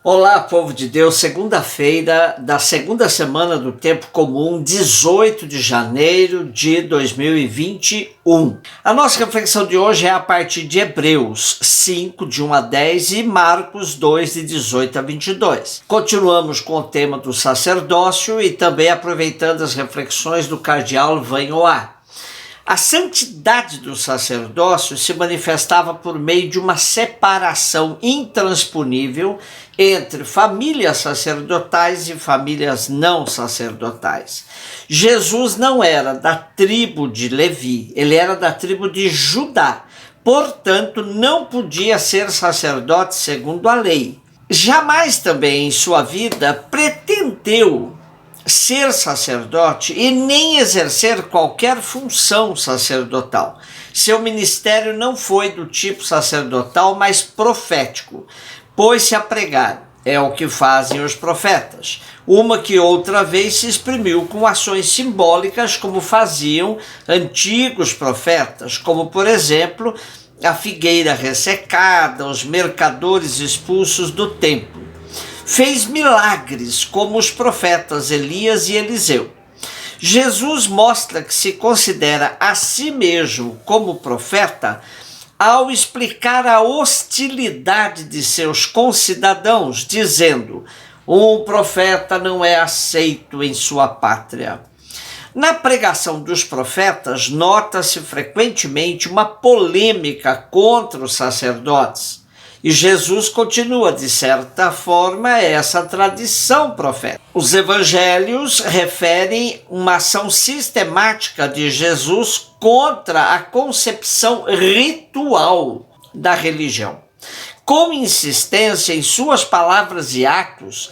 Olá, povo de Deus, segunda-feira da segunda semana do Tempo Comum, 18 de janeiro de 2021. A nossa reflexão de hoje é a partir de Hebreus 5, de 1 a 10 e Marcos 2, de 18 a 22. Continuamos com o tema do sacerdócio e também aproveitando as reflexões do cardeal Vanhoá. A santidade do sacerdócio se manifestava por meio de uma separação intransponível entre famílias sacerdotais e famílias não sacerdotais. Jesus não era da tribo de Levi, ele era da tribo de Judá, portanto não podia ser sacerdote segundo a lei. Jamais também em sua vida pretendeu ser sacerdote e nem exercer qualquer função sacerdotal. Seu ministério não foi do tipo sacerdotal, mas profético. Pôs-se a pregar, é o que fazem os profetas. Uma que outra vez se exprimiu com ações simbólicas, como faziam antigos profetas, como por exemplo a figueira ressecada, os mercadores expulsos do templo. Fez milagres como os profetas Elias e Eliseu. Jesus mostra que se considera a si mesmo como profeta ao explicar a hostilidade de seus concidadãos, dizendo: um profeta não é aceito em sua pátria. Na pregação dos profetas, nota-se frequentemente uma polêmica contra os sacerdotes. E Jesus continua, de certa forma, essa tradição profética. Os evangelhos referem uma ação sistemática de Jesus contra a concepção ritual da religião. Com insistência em suas palavras e atos,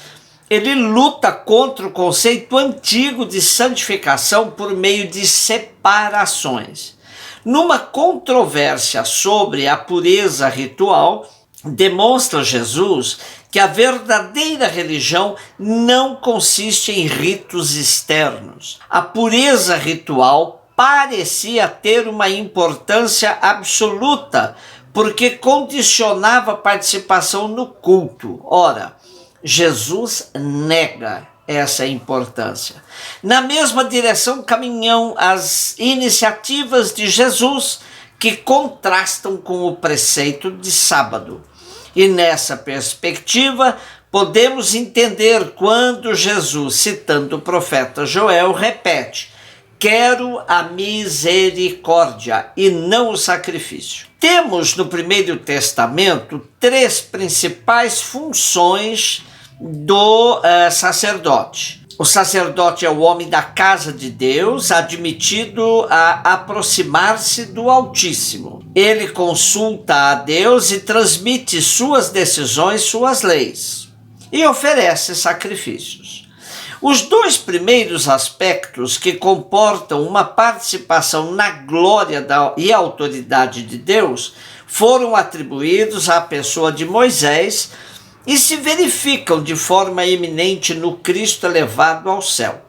ele luta contra o conceito antigo de santificação por meio de separações. Numa controvérsia sobre a pureza ritual, demonstra Jesus que a verdadeira religião não consiste em ritos externos. A pureza ritual parecia ter uma importância absoluta, porque condicionava a participação no culto. Ora, Jesus nega essa importância. Na mesma direção caminham as iniciativas de Jesus, que contrastam com o preceito de sábado. E nessa perspectiva, podemos entender quando Jesus, citando o profeta Joel, repete: quero a misericórdia e não o sacrifício. Temos no Primeiro Testamento três principais funções do sacerdote. O sacerdote é o homem da casa de Deus, admitido a aproximar-se do Altíssimo. Ele consulta a Deus e transmite suas decisões, suas leis, e oferece sacrifícios. Os dois primeiros aspectos, que comportam uma participação na glória e autoridade de Deus, foram atribuídos à pessoa de Moisés e se verificam de forma eminente no Cristo elevado ao céu.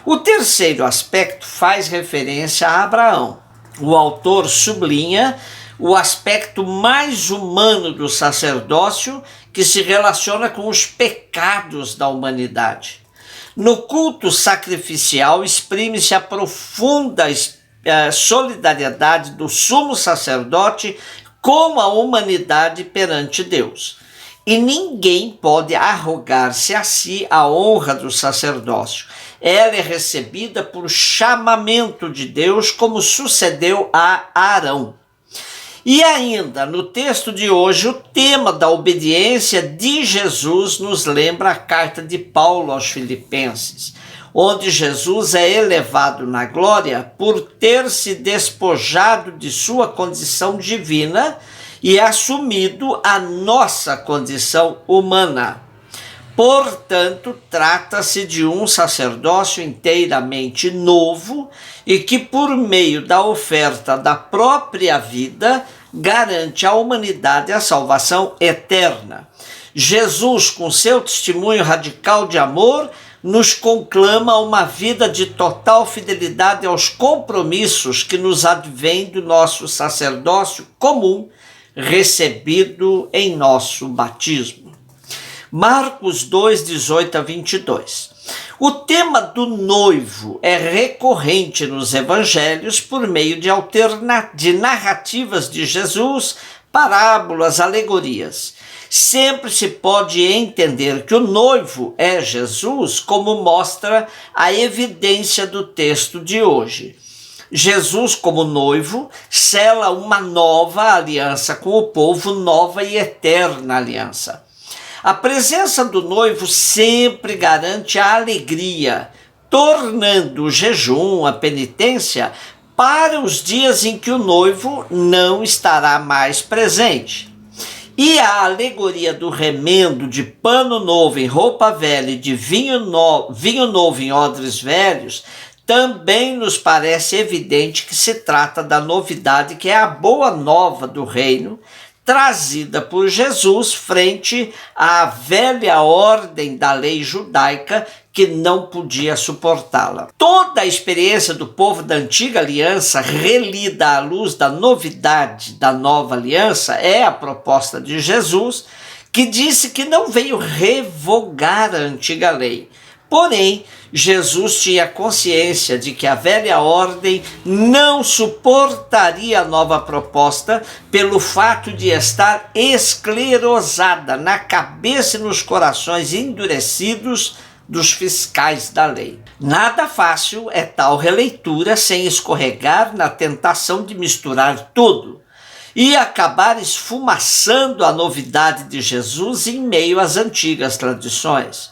O terceiro aspecto faz referência a Abraão. O autor sublinha o aspecto mais humano do sacerdócio, que se relaciona com os pecados da humanidade. No culto sacrificial exprime-se a profunda solidariedade do sumo sacerdote com a humanidade perante Deus. E ninguém pode arrogar-se a si a honra do sacerdócio. Ela é recebida por chamamento de Deus, como sucedeu a Arão. E ainda, no texto de hoje, o tema da obediência de Jesus nos lembra a carta de Paulo aos Filipenses, onde Jesus é elevado na glória por ter se despojado de sua condição divina e assumido a nossa condição humana. Portanto, trata-se de um sacerdócio inteiramente novo e que, por meio da oferta da própria vida, garante à humanidade a salvação eterna. Jesus, com seu testemunho radical de amor, nos conclama uma vida de total fidelidade aos compromissos que nos advêm do nosso sacerdócio comum, recebido em nosso batismo. Marcos 2, 18 a 22. O tema do noivo é recorrente nos evangelhos por meio de narrativas de Jesus, parábolas, alegorias. Sempre se pode entender que o noivo é Jesus, como mostra a evidência do texto de hoje. Jesus, como noivo, sela uma nova aliança com o povo, nova e eterna aliança. A presença do noivo sempre garante a alegria, tornando o jejum, a penitência, para os dias em que o noivo não estará mais presente. E a alegoria do remendo de pano novo em roupa velha e de vinho novo em odres velhos também nos parece evidente que se trata da novidade que é a boa nova do reino, trazida por Jesus frente à velha ordem da lei judaica que não podia suportá-la. Toda a experiência do povo da antiga aliança, relida à luz da novidade da nova aliança, é a proposta de Jesus, que disse que não veio revogar a antiga lei. Porém, Jesus tinha consciência de que a velha ordem não suportaria a nova proposta pelo fato de estar esclerosada na cabeça e nos corações endurecidos dos fiscais da lei. Nada fácil é tal releitura sem escorregar na tentação de misturar tudo e acabar esfumaçando a novidade de Jesus em meio às antigas tradições.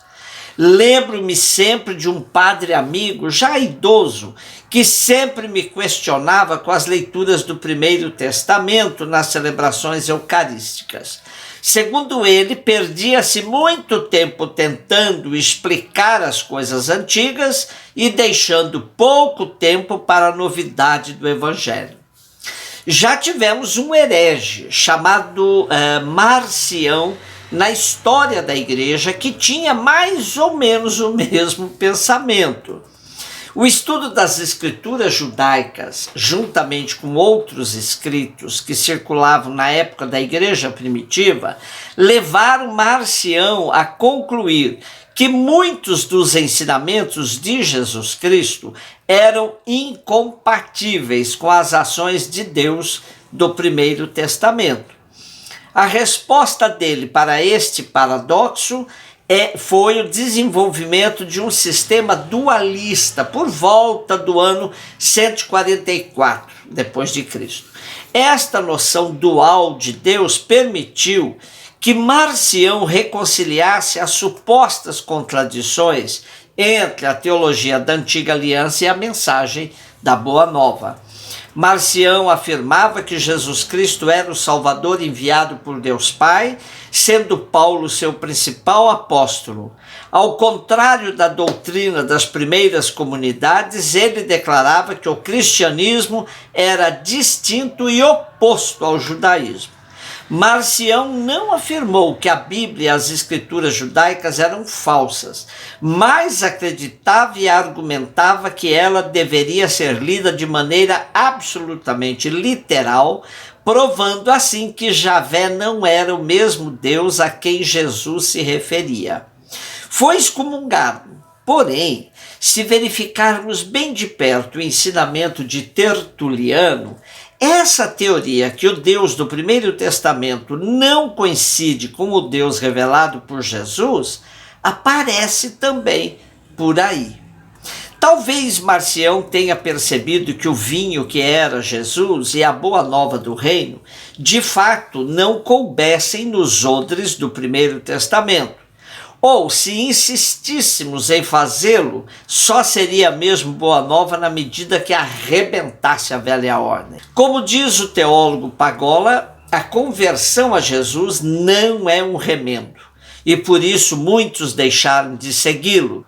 Lembro-me sempre de um padre amigo, já idoso, que sempre me questionava com as leituras do Primeiro Testamento nas celebrações eucarísticas. Segundo ele, perdia-se muito tempo tentando explicar as coisas antigas e deixando pouco tempo para a novidade do Evangelho. Já tivemos um herege chamado Marcião, na história da igreja, que tinha mais ou menos o mesmo pensamento. O estudo das escrituras judaicas, juntamente com outros escritos que circulavam na época da igreja primitiva, levaram Marcião a concluir que muitos dos ensinamentos de Jesus Cristo eram incompatíveis com as ações de Deus do Primeiro Testamento. A resposta dele para este paradoxo foi o desenvolvimento de um sistema dualista por volta do ano 144 depois de Cristo. Esta noção dual de Deus permitiu que Marcião reconciliasse as supostas contradições entre a teologia da Antiga Aliança e a mensagem da Boa Nova. Marcião afirmava que Jesus Cristo era o Salvador enviado por Deus Pai, sendo Paulo seu principal apóstolo. Ao contrário da doutrina das primeiras comunidades, ele declarava que o cristianismo era distinto e oposto ao judaísmo. Marcião não afirmou que a Bíblia e as escrituras judaicas eram falsas, mas acreditava e argumentava que ela deveria ser lida de maneira absolutamente literal, provando assim que Javé não era o mesmo Deus a quem Jesus se referia. Foi excomungado, porém, se verificarmos bem de perto o ensinamento de Tertuliano, essa teoria que o Deus do Primeiro Testamento não coincide com o Deus revelado por Jesus, aparece também por aí. Talvez Marcião tenha percebido que o vinho que era Jesus e a boa nova do reino, de fato não coubessem nos odres do Primeiro Testamento. Ou, se insistíssemos em fazê-lo, só seria mesmo boa nova na medida que arrebentasse a velha ordem. Como diz o teólogo Pagola, a conversão a Jesus não é um remendo. E por isso muitos deixaram de segui-lo,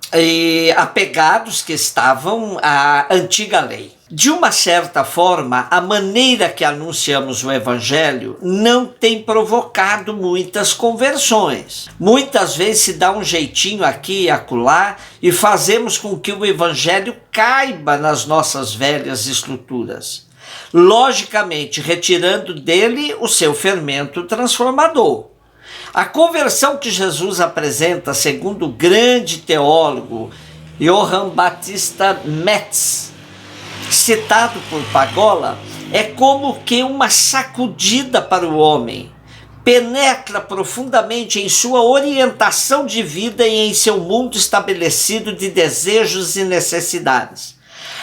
apegados que estavam à antiga lei. De uma certa forma, a maneira que anunciamos o Evangelho não tem provocado muitas conversões. Muitas vezes se dá um jeitinho aqui e acolá e fazemos com que o Evangelho caiba nas nossas velhas estruturas. Logicamente, retirando dele o seu fermento transformador. A conversão que Jesus apresenta, segundo o grande teólogo Johann Baptista Metz, citado por Pagola, é como que uma sacudida para o homem. Penetra profundamente em sua orientação de vida e em seu mundo estabelecido de desejos e necessidades.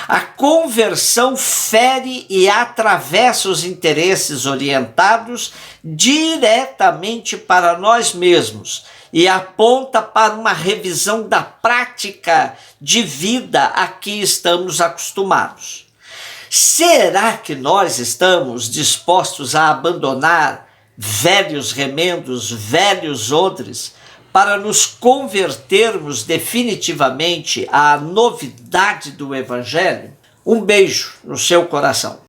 A conversão fere e atravessa os interesses orientados diretamente para nós mesmos e aponta para uma revisão da prática de vida a que estamos acostumados. Será que nós estamos dispostos a abandonar velhos remendos, velhos odres, para nos convertermos definitivamente à novidade do Evangelho? Um beijo no seu coração.